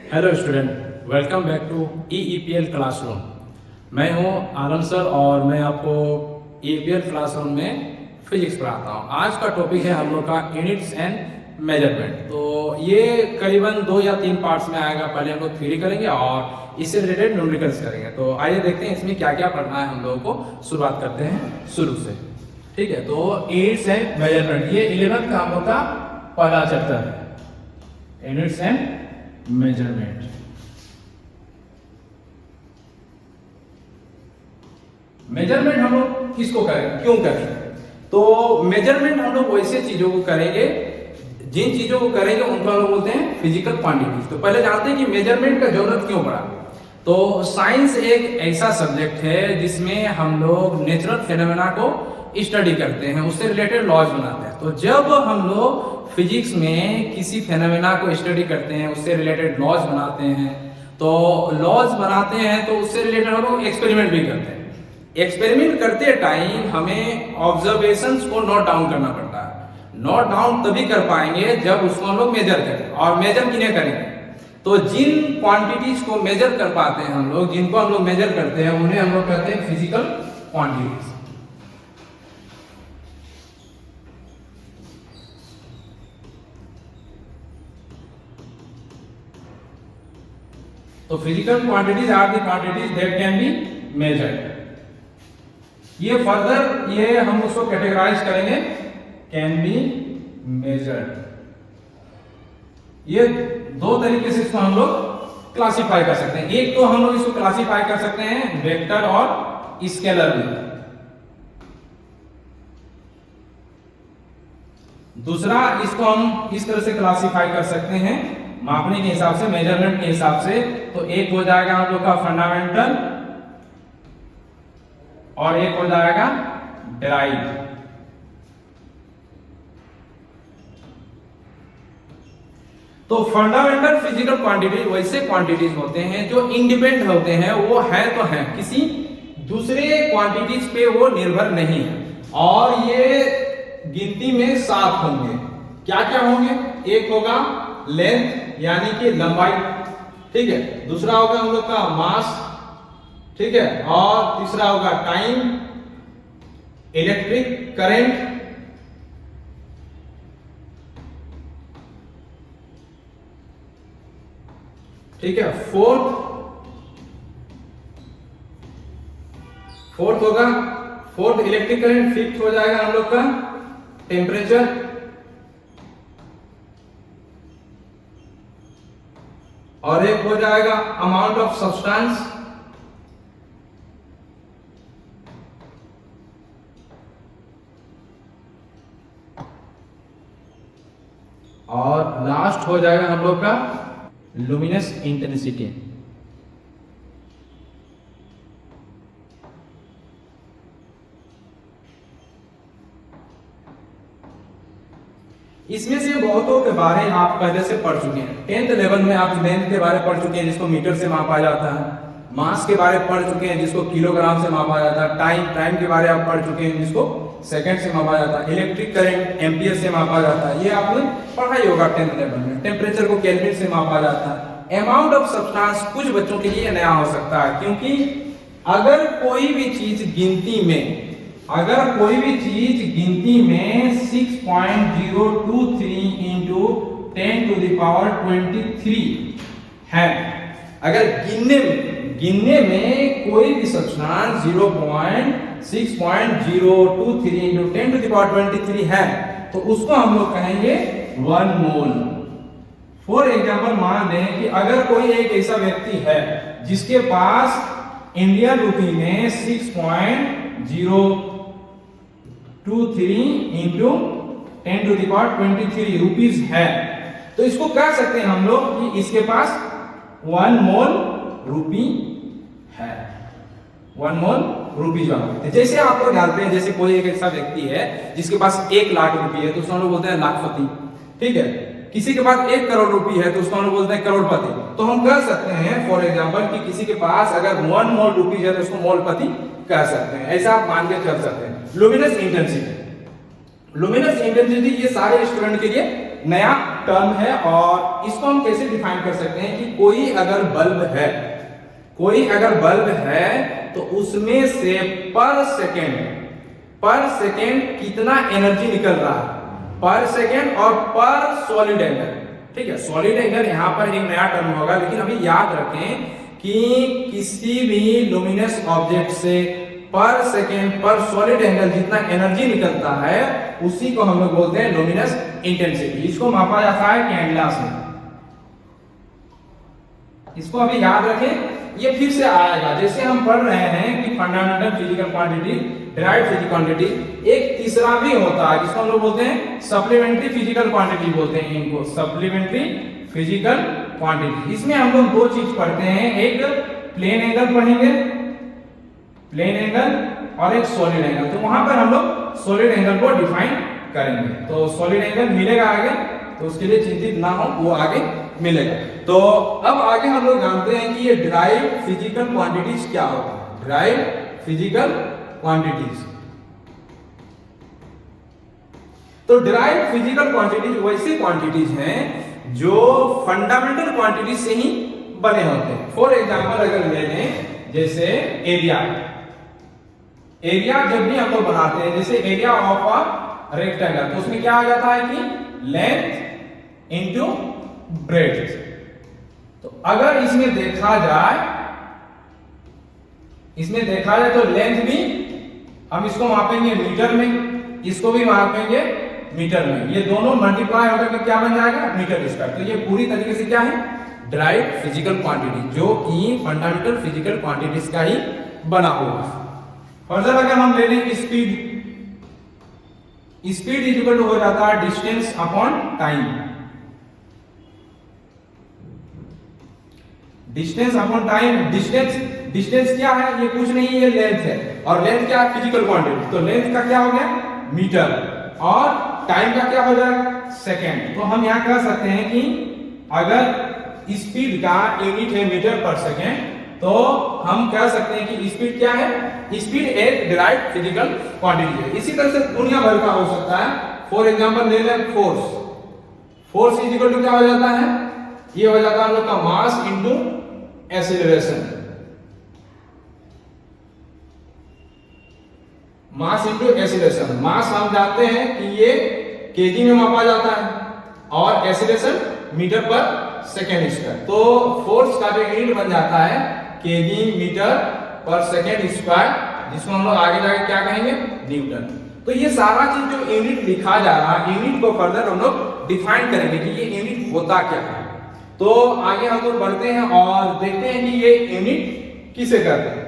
Hello student, welcome back to EEPL classroom. मैं हूं आनंद sir और मैं आपको EEPL क्लासरूम में फिजिक्स पढ़ाता हूं। आज का टॉपिक है हम लोग का यूनिट्स एंड मेजरमेंट। तो ये करीबन 2 या 3 पार्ट्स में आएगा। पहले हम लोग थ्योरी करेंगे और इससे रिलेटेड न्यूमेरिकल्स करेंगे। तो आइए देखते हैं इसमें क्या क्या पढ़ना है हम लोगों को। शुरुआत करते हैं शुरू से, ठीक है। तो यूनिट्स एंड मेजरमेंट, ये 11th का हम लोग का पहला चैप्टर है, यूनिट्स एंड मेजरमेंट। मेजरमेंट हम लोग किसको करें, क्यों करें? तो मेजरमेंट हम लोग वैसे चीजों को करेंगे, जिन चीजों को करेंगे उनको हम लोग बोलते हैं फिजिकल क्वांटिटीज। तो पहले जानते हैं कि मेजरमेंट का जरूरत क्यों पड़ा। तो साइंस एक ऐसा सब्जेक्ट है जिसमें हम लोग नेचुरल फिनोमेना को स्टडी करते हैं, उससे रिलेटेड लॉज बनाते हैं। तो जब हम लोग फिजिक्स में किसी फेनोमेना को स्टडी करते हैं, उससे रिलेटेड लॉज बनाते हैं, तो लॉज बनाते हैं तो उससे रिलेटेड हम लोग एक्सपेरिमेंट भी करते हैं। एक्सपेरिमेंट करते टाइम हमें ऑब्जर्वेशंस को नोट डाउन करना पड़ता है। नोट डाउन तभी कर पाएंगे जब उसको हम लोग मेजर करें। और मेजर किन्हें करेंगे? तो जिन क्वांटिटीज को मेजर कर पाते हैं हम लोग, जिनको हम लोग मेजर करते हैं, उन्हें हम लोग कहते हैं फिजिकल क्वांटिटीज। तो physical quantities are the quantities that can be measured. ये फर्दर ये हम उसको कैटेगराइज करेंगे, कैन बी मेजर्ड। ये दो तरीके से इसको हम लोग क्लासिफाई कर सकते हैं। एक तो हम लोग इसको क्लासिफाई कर सकते हैं वेक्टर और स्केलर में। दूसरा इसको हम इस तरह से क्लासिफाई कर सकते हैं मापने के हिसाब से, मेजरमेंट के हिसाब से। तो एक हो जाएगा हम लोग का फंडामेंटल और एक हो जाएगा डेराइव। तो फंडामेंटल फिजिकल क्वांटिटी वैसे क्वांटिटीज होते हैं जो इंडिपेंडेंट होते हैं, वो है तो है, किसी दूसरे क्वांटिटीज पे वो निर्भर नहीं है। और ये गिनती में 7 होंगे। क्या क्या होंगे? एक होगा लेंथ यानी कि लंबाई, ठीक है। दूसरा होगा हम लोग का मास, ठीक है। और तीसरा होगा टाइम, इलेक्ट्रिक करंट, ठीक है। फोर्थ होगा इलेक्ट्रिक करंट। फिफ्थ हो जाएगा हम लोग का टेम्परेचर, और एक हो जाएगा अमाउंट ऑफ सब्सटेंस, और लास्ट हो जाएगा हम लोग का लुमिनस इंटेंसिटी। इसमें से बहुतों के बारे आप पहले से पढ़ चुके हैं। 10th लेवल में आप लेंथ के बारे पढ़ चुके हैं जिसको मीटर से मापा जाता है। मास के बारे पढ़ चुके हैं जिसको किलोग्राम से मापा जाता है। टाइम के बारे आप पढ़ चुके हैं जिसको सेकंड से मापा जाता है। इलेक्ट्रिक करंट एम्पियर से मापा जाता है, ये आपने पढ़ा ही होगा 10th लेवल में। टेम्परेचर को केल्विन से मापा जाता है। अमाउंट ऑफ सब्सटेंस कुछ बच्चों के लिए नया हो सकता है, क्योंकि अगर कोई भी चीज गिनती में 6.023 इंटू 10⁻23 है, अगर गिनने में कोई भी सब्सटेंस 6.023 इंटू 10⁻23 है, तो उसको हम लोग कहेंगे 1 मोल। फॉर एग्जाम्पल मान लें कि अगर कोई एक ऐसा व्यक्ति है जिसके पास इंडियन रुपी में 6.023 इंटू 10⁻23 रुपीज है, तो इसको कह सकते हैं हम लोग कि इसके पास 1 मोल रुपी है। 1 मोल रुपी जो है, जैसे आप लोग जानते हैं, जैसे कोई एक ऐसा व्यक्ति है जिसके पास 1 लाख रुपए है तो उसको हम लोग बोलते हैं लाखपति, ठीक है। किसी के पास 1 करोड़ रुपए है तो उसको हम लोग बोलते हैं करोड़पति। तो हम कह सकते हैं फॉर एग्जांपल कि किसी के पास अगर 1 मोल रुपए है तो उसको मोलपति कह सकते हैं। ऐसा आप मान के चल सकते हैं। लुमिनस इंटेंसिटी ये सारे स्टूडेंट के लिए नया टर्म है और इसको हम कैसे डिफाइन कर सकते हैं कि कोई अगर बल्ब है तो उसमें से पर सेकेंड कितना एनर्जी निकल रहा है पर सेकेंड और पर सॉलिड एंगल। ठीक है, सॉलिड एंगल यहां पर एक नया टर्म होगा, लेकिन अभी याद रखें कि किसी भी लुमिनस ऑब्जेक्ट से पर सेकेंड पर सॉलिड एंगल जितना एनर्जी निकलता है उसी को हम लोग बोलते हैं लुमिनस इंटेंसिटी। इसको मापा जाता है कैंडला से। इसको अभी याद रखें, ये फिर से आएगा जैसे हम पढ़ रहे हैं कि fundamental physical quantity, derived physical quantity. एक तीसरा भी होता है जिसको हम लोग बोलते हैं सप्लीमेंट्री फिजिकल क्वांटिटी बोलते हैं इनको, सप्लीमेंट्री फिजिकल क्वांटिटी। इसमें हम लोग दो चीज पढ़ते हैं, एक प्लेन एंगल पढ़ेंगे, प्लेन एंगल, और एक सॉलिड एंगल। तो वहां पर हम लोग सॉलिड एंगल को डिफाइन करेंगे। तो सॉलिड एंगल मिलेगा आगे, तो उसके लिए चिंतित ना हो, वो आगे मिलेगा। तो अब आगे हम लोग जानते हैं कि ये डिराइव्ड फिजिकल क्वांटिटीज क्या होता है। डिराइव्ड फिजिकल क्वांटिटीज, तो डिराइव्ड फिजिकल क्वांटिटीज वैसी क्वांटिटीज हैं जो फंडामेंटल क्वांटिटीज से ही बने होते हैं। फॉर एग्जांपल अगर ले लें जैसे एरिया जब भी हम लोग बनाते हैं, जैसे एरिया ऑफ अ रेक्टेंगल, तो उसमें क्या आ जाता है कि लेंथ इनटू ब्रेड्थ। तो अगर इसमें देखा जाए तो लेंथ भी हम इसको मापेंगे मीटर में, इसको भी मापेंगे मीटर में, ये दोनों मल्टीप्लाई होकर के क्या बन जाएगा मीटर स्क्वायर। तो ये पूरी तरीके से क्या है डिराइव्ड फिजिकल क्वांटिटी, जो कि फंडामेंटल फिजिकल क्वांटिटीज का ही बना होगा। फर्दर अगर हम ले लें स्पीड इज इक्वल टू हो जाता है distance upon time. Distance upon time, distance क्या है, ये कुछ नहीं, ये लेंथ है, और लेंथ क्या है फिजिकल क्वांटिटी। तो लेंथ का क्या हो गया मीटर, और टाइम का क्या हो जाएगा सेकेंड। तो हम यहां कह सकते हैं कि अगर स्पीड का यूनिट है मीटर पर सेकेंड, तो हम कह सकते हैं कि स्पीड क्या है, स्पीड एक डिराइव्ड फिजिकल क्वांटिटी है। इसी तरह से दुनिया भर का हो सकता है। फॉर एग्जांपल ले लें फोर्स इज इक्वल टू क्या हो जाता है, ये हो जाता है हम लोग का mass into acceleration. Mass into acceleration, mass हम जानते हैं कि ये केजी में मापा जाता है और एक्सीलरेशन मीटर पर सेकेंड स्क्वायर। तो फोर्स का जो यूनिट बन जाता है केजी मीटर पर सेकेंड स्क्वायर, जिसको हम लोग आगे जाके क्या कहेंगे न्यूटन। तो ये सारा चीज जो यूनिट लिखा जा रहा है, यूनिट को फर्दर हम लोग डिफाइन करेंगे कि ये यूनिट होता क्या है। तो आगे हम लोग बढ़ते हैं और देखते हैं कि ये यूनिट किसे कहते हैं।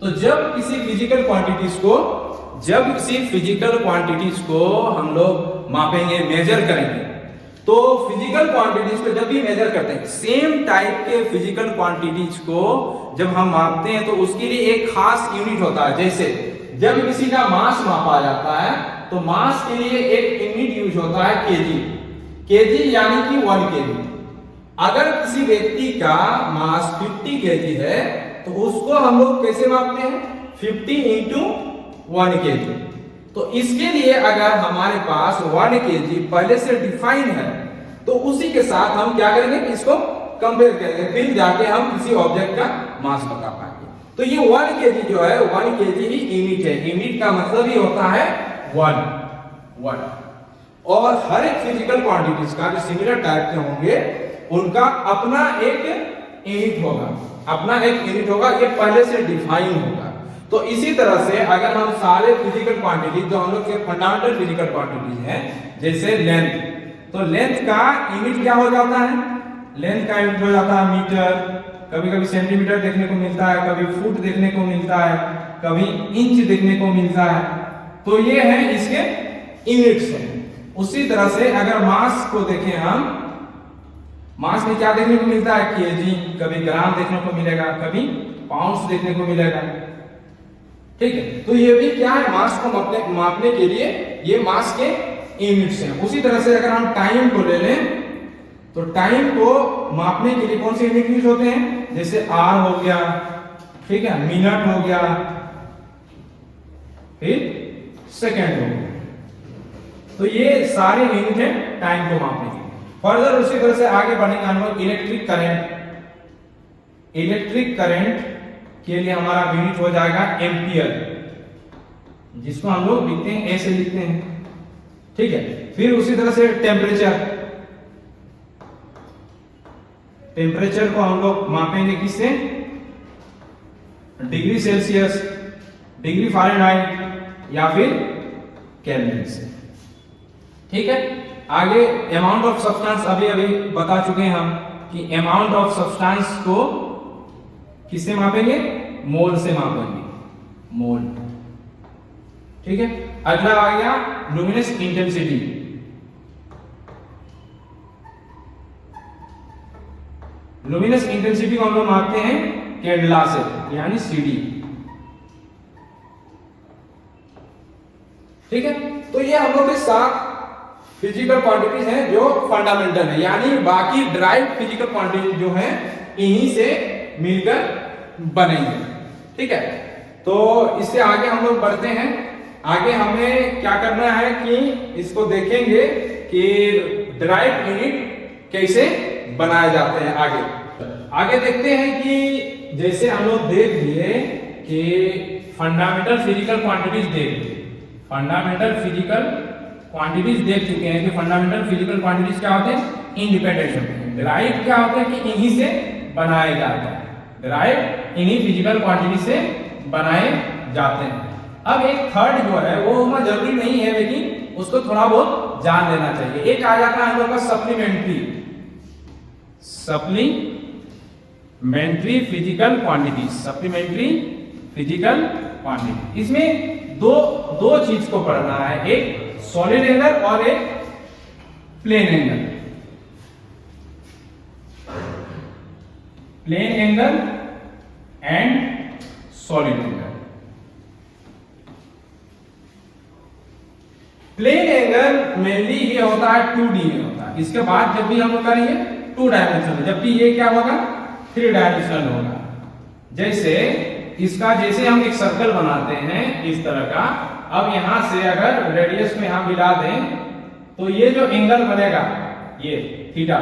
तो जब किसी फिजिकल क्वांटिटीज को हम लोग मापेंगे, मेजर करेंगे, तो फिजिकल क्वांटिटीज को जब भी मेजर करते हैं, सेम टाइप के फिजिकल क्वांटिटीज को जब हम मापते हैं तो उसके लिए एक खास यूनिट होता है। जैसे जब किसी का मास मापा जाता है तो मास के लिए एक यूनिट यूज होता है केजी यानी कि 1 केजी। अगर किसी व्यक्ति का मास 50 केजी है तो उसको हम लोग कैसे मापते हैं 50 इंटू 1 केजी। तो इसके लिए अगर हमारे पास 1 केजी पहले से डिफाइन है तो उसी के साथ हम क्या करेंगे, इसको कंपेयर करेंगे, फिर जाके हम किसी ऑब्जेक्ट का मास बता पाएंगे। तो ये 1 केजी जो है 1 केजी ही यूनिट है। यूनिट का मतलब ही होता है 1। और हर एक फिजिकल क्वांटिटीज का जो सिमिलर टाइप के होंगे उनका अपना एक यूनिट होगा, ये पहले से डिफाइन होगा। तो इसी तरह से अगर हम सारे फिजिकल क्वांटिटी जो हम लोग के फंडामेंटल फिजिकल क्वांटिटीज हैं, जैसे लेंथ, तो लेंथ का यूनिट क्या हो जाता है, लेंथ का यूनिट हो जाता है मीटर, कभी कभी सेंटीमीटर देखने को मिलता है, कभी फुट देखने को मिलता है, कभी इंच देखने को मिलता है। तो ये है इसके यूनिट्स हैं। उसी तरह से अगर मास को देखें हम, मास में क्या देखने को मिलता है केजी, कभी ग्राम देखने को मिलेगा, कभी पाउंड्स देखने को मिलेगा। ठीक है, तो ये भी क्या है, मास को मापने के लिए ये मास के यूनिट्स हैं। उसी तरह से अगर हम टाइम को ले लें तो टाइम को मापने के लिए कौन से यूनिट यूज होते हैं, जैसे आर हो गया, ठीक है, मिनट हो गया, फिर सेकेंड हो गया। तो ये सारे यूनिट है टाइम को मापने के। फर्दर उसी तरह से आगे बढ़ेंगे हम लोग इलेक्ट्रिक करंट। इलेक्ट्रिक करंट के लिए हमारा यूनिट हो जाएगा एम्पियर, जिसको हम लोग लिखते हैं ऐसे लिखते हैं, ठीक है। फिर उसी तरह से टेम्परेचर, टेम्परेचर को हम लोग मापेंगे किससे, डिग्री सेल्सियस, डिग्री फ़ारेनहाइट या फिर केल्विन से, ठीक है। आगे अमाउंट ऑफ सब्सटेंस अभी अभी बता चुके हैं हम कि अमाउंट ऑफ सब्सटेंस को किससे मापेंगे, मोल से मापेंगे, मोल, ठीक है। अगला आ गया लुमिनस इंटेंसिटी। लुमिनस इंटेंसिटी को हम लोग मापते हैं कैंडेला से, यानी सीडी, ठीक है। तो ये हम लोग के 7 फिजिकल क्वांटिटीज हैं जो फंडामेंटल है, यानी बाकी ड्राइव फिजिकल क्वांटिटी जो है इन्हीं से मिलकर बनेंगे, ठीक है। तो इससे आगे हम लोग बढ़ते हैं। आगे हमें क्या करना है कि इसको देखेंगे कि ड्राइव यूनिट कैसे बनाए जाते हैं। आगे देखते हैं कि जैसे हम लोग देख लिए कि fundamental physical quantities fundamental physical quantities देख चुके हैं कि फंडामेंटल फिजिकल क्वांटिटीज क्या होते हैं, इंडिपेंडेंट होते हैं। ड्राइव क्या होते हैं कि इन्हीं से बनाए जाते हैं, ड्राइव इन्हीं फिजिकल क्वांटिटी से बनाए जाते हैं। अब एक थर्ड जो है वो होना जरूरी नहीं है, लेकिन उसको थोड़ा बहुत जान लेना चाहिए। एक आ जाता है हम लोग का supplementary physical quantity, supplementary physical quantity. इसमें दो चीज को पढ़ना है, एक सॉलिड एंगल और एक plane angle. Plane angle and solid angle. Plane angle mainly ये होता है 2D में होता है, इसके बाद जब भी हम लोग करेंगे 2 डायमेंशनल, जबकि ये क्या होगा 3 डायमेंशनल होगा। जैसे इसका जैसे हम एक सर्कल बनाते हैं इस तरह का, अब यहां से अगर रेडियस में हम मिला दें तो ये जो एंगल बनेगा ये थीटा,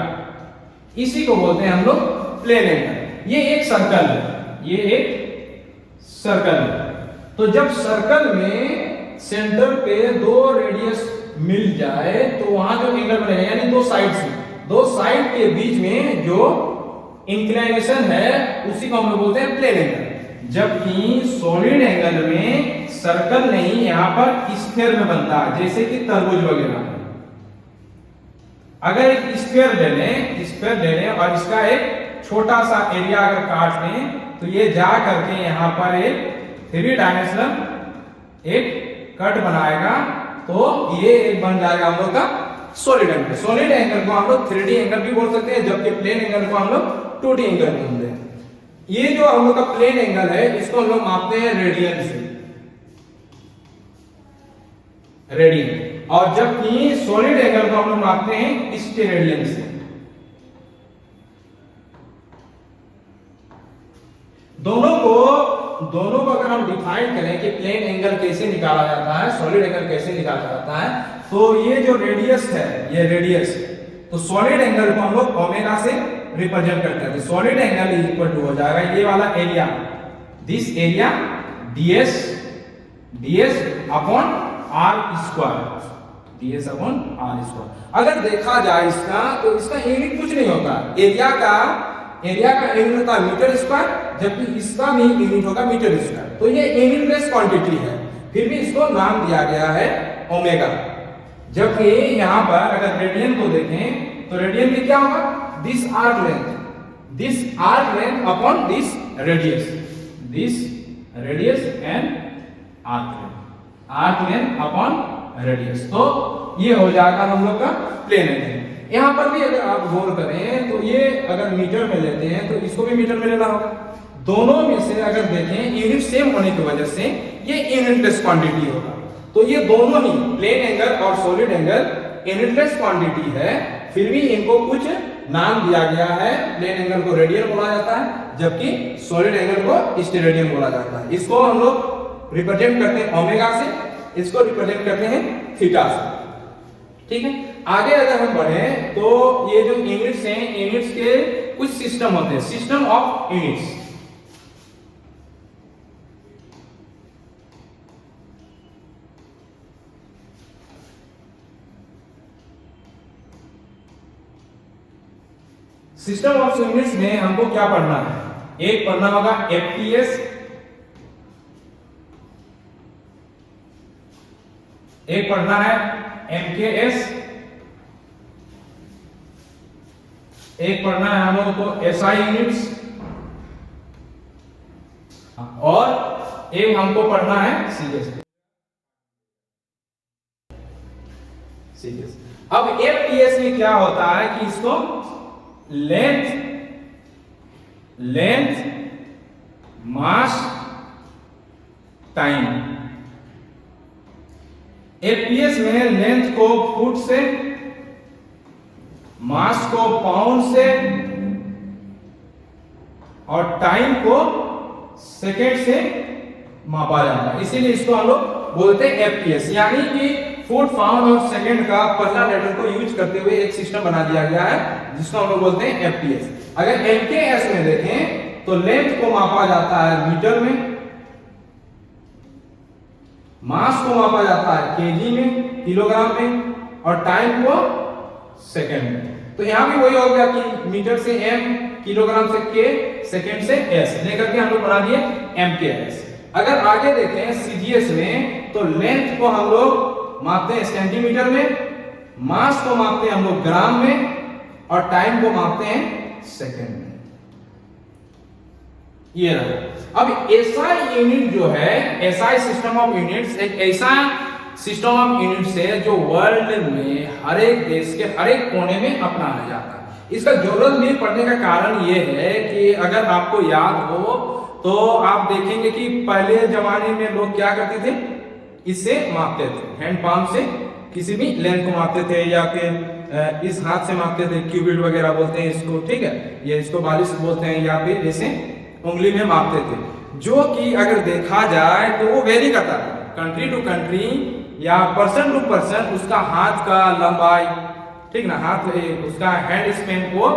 इसी को बोलते हैं हम लोग प्लेन एंगल। ये एक सर्कल है, ये एक सर्कल है। तो जब सर्कल में सेंटर पे 2 रेडियस मिल जाए तो वहां जो एंगल बनेगा, यानी 2 साइड के बीच में जो इंक्लिनेशन है उसी को हम लोग बोलते हैं प्लेन एंगल। जबकि सॉलिड एंगल में सर्कल नहीं, यहां पर स्फीयर में बनता है, जैसे कि तरबूज वगैरह। अगर एक स्फीयर ले लें और इसका एक छोटा सा एरिया अगर काट लें तो ये जा करके यहां पर एक 3 डायमेंशनल एक कट बनाएगा, तो ये एक बन जाएगा हम लोग का सॉलिड एंगल। सॉलिड एंगल को हम लोग 3D एंगल भी बोल सकते हैं, जबकि प्लेन एंगल को हम लोग 2D एंगल बोलते हैं। ये जो हम लोग का प्लेन एंगल है इसको हम लोग मापते हैं रेडियन से, रेडियन, और जबकि सॉलिड एंगल को हम लोग मापते हैं स्टेरेडियन से। दोनों को अगर हम डिफाइन करें कि प्लेन एंगल कैसे निकाला जाता है, सॉलिड एंगल कैसे निकाला जाता है, तो ये जो रेडियस है, ये रेडियस, तो सॉलिड एंगल को हम लोग ओमेगा से रिप्रेजेंट करते हैं। Solid angle is equal to हो जाएगा ये वाला area, this area ds upon r square, ds upon r square. अगर देखा जाए इसका तो इसका यूनिट कुछ नहीं होता, एरिया का यूनिट होता है मीटर स्क्वायर, जबकि इसका भी यूनिट होगा मीटर स्क्वायर। तो ये यूनिटलेस क्वांटिटी है, फिर भी इसको नाम दिया गया है ओमेगा। जबकि यहां पर अगर रेडियन को देखें तो रेडियन में क्या होगा, this arc length upon this radius and arc length upon radius. तो ये हो जाएगा हम लोग का प्लेन एंगल। यहां पर भी अगर आप गौर करें तो ये अगर मीटर में लेते हैं तो इसको भी मीटर में लेना होगा। दोनों में से अगर देखें यूनिट सेम होने की वजह से ये यूनिटलेस क्वांटिटी होगा। तो ये दोनों ही प्लेन एंगल और सॉलिड एंगल यूनिटलेस क्वांटिटी है, फिर भी इनको कुछ नाम दिया गया है। प्लेन एंगल को रेडियन बोला जाता है, जबकि सॉलिड एंगल को स्टेरेडियन बोला जाता है। इसको हम लोग रिप्रेजेंट करते हैं ओमेगा से, इसको रिप्रेजेंट करते हैं थीटा से। ठीक है, आगे अगर हम बढ़े तो ये जो यूनिट्स हैं, यूनिट्स के कुछ सिस्टम होते हैं, system of units. System of units में हमको क्या पढ़ना है? एक पढ़ना होगा एफपीएस, एक पढ़ना है एमकेएस, एक पढ़ना है हम लोगों को एसआई यूनिट्स, और एक हमको पढ़ना है सीएस। अब एफपीएस में क्या होता है कि इसको लेंथ मास टाइम। एफपीएस में लेंथ को फुट से, मास को पाउंड से और टाइम को सेकेंड से मापा जाता है, इसीलिए इसको हम लोग बोलते हैं एफपीएस। यानी कि फुट, पाउंड और सेकेंड का पहला लेटर को यूज करते हुए एक सिस्टम बना दिया गया है जिसको हम लोग बोलते हैं एफपीएस। अगर एमकेएस में देखें तो लेंथ को मापा जाता है मीटर में, मास को मापा जाता है केजी में, किलोग्राम में, और टाइम को सेकंड में। तो यहां भी वही हो गया कि मीटर से एम, किलोग्राम से के, सेकंड से एस, लेकर के हम लोग बना दिए एमकेएस। अगर आगे देखें सीजीएस में तो लेंथ को हम लोग मापते हैं सेंटीमीटर में, मास को मापते हैं हम लोग ग्राम में, और टाइम को मापते हैं सेकंड में। ये रहा। अब एसआई यूनिट जो है, एसआई सिस्टम ऑफ यूनिट्स एक ऐसा सिस्टम ऑफ यूनिट्स है जो वर्ल्ड में हर एक देश के हर एक कोने में अपनाया जाता है। इसका जरूरत भी पड़ने का कारण ये है कि अगर आपको याद हो तो आप देखेंगे कि पहले जमाने में लोग क्या करते थे, इससे मापते थे, हैंड पाम से किसी भी लेंथ को मापते थे, या फिर इस हाथ से मापते थे, क्यूबिट वगैरह बोलते हैं इसको, ठीक है, ये इसको बालिश बोलते हैं, या फिर जैसे उंगली में मापते थे, जो कि अगर देखा जाए तो वो वेरी करता है कंट्री टू कंट्री या पर्सन टू पर्सन, उसका हाथ का लंबाई, ठीक ना, हाथ उसका हैंड स्पेन को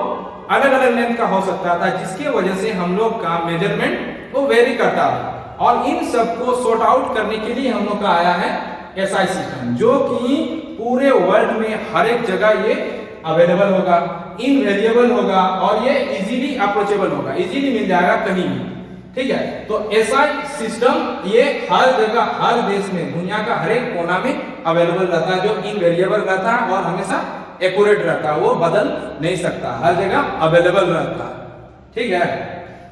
अलग अलग लेंथ का हो सकता था, जिसकी वजह से हम लोग का मेजरमेंट वो वेरी करता है। और इन सबको सॉर्ट आउट करने के लिए हम लोग का आया है एसआई सिस्टम, जो कि पूरे वर्ल्ड में हर एक जगह ये अवेलेबल होगा, इनवेरिएबल होगा, और ये इजीली अप्रोचेबल होगा, इजीली मिल जाएगा कहीं भी, ठीक है। तो एसआई सिस्टम ये हर जगह, हर देश में, दुनिया का हर एक कोना में अवेलेबल रहता है, जो इनवेरिएबल रहता है और हमेशा एक्यूरेट रहता है, वो बदल नहीं सकता, हर जगह अवेलेबल रहता है, ठीक है।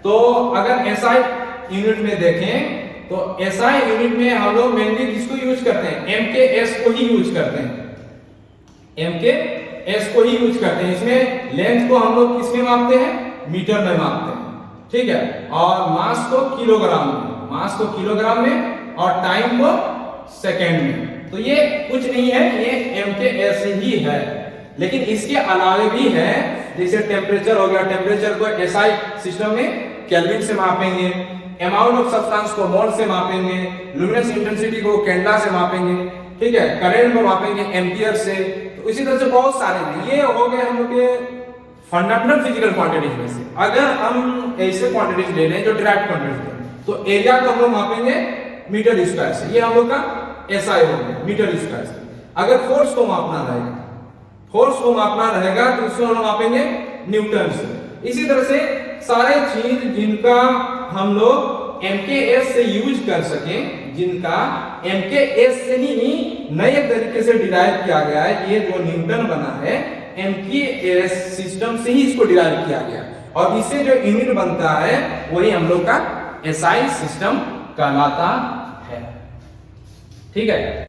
तो अगर एसआई यूनिट में देखें तो एसआई यूनिट में हम लोग मेनली किसको यूज करते हैं, एमकेएस को ही यूज करते हैं, एमकेएस को ही यूज करते हैं। इसमें लेंथ को हम लोग किसमें मापते हैं, मीटर में मापते हैं, ठीक है, और मास को किलोग्राम में, मास को किलोग्राम में, और टाइम को सेकेंड में। तो ये कुछ नहीं है, ये एमकेएस ही है, लेकिन इसके अलावे भी है, जैसे टेम्परेचर हो गया, टेम्परेचर को एसआई सिस्टम में केल्विन से मापेंगे, अमाउंट ऑफ सब्सटेंस को मोल से मापेंगे, लुमिनस इंटेंसिटी को कैंडला से मापेंगे, ठीक है, करंट को मापेंगे एम्पियर से। तो इसी तरह से बहुत सारे हैं, ये हो गए हम लोग के फंडामेंटल फिजिकल क्वांटिटीज में से। अगर हम ऐसे क्वांटिटीज ले लें जो डायरेक्ट क्वांटिटीज हैं, तो एरिया को हम लोग मापेंगे मीटर स्क्वायर से, ये हम लोग का एसआई हो गया, मीटर स्क्वायर से। अगर फोर्स को मापना रहेगा, फोर्स को मापना रहेगा तो उसको हम मापेंगे न्यूटन से। इसी तरह से सारे चीज जिनका हम लोग एमकेएस से यूज कर सके, जिनका एमकेएस से ही नए तरीके से डिराइव किया गया है, ये जो न्यूटन बना है एमकेएस सिस्टम से ही इसको डिराइव किया गया, और इससे जो यूनिट बनता है वही हम लोग का एसआई सिस्टम कहलाता है, ठीक है।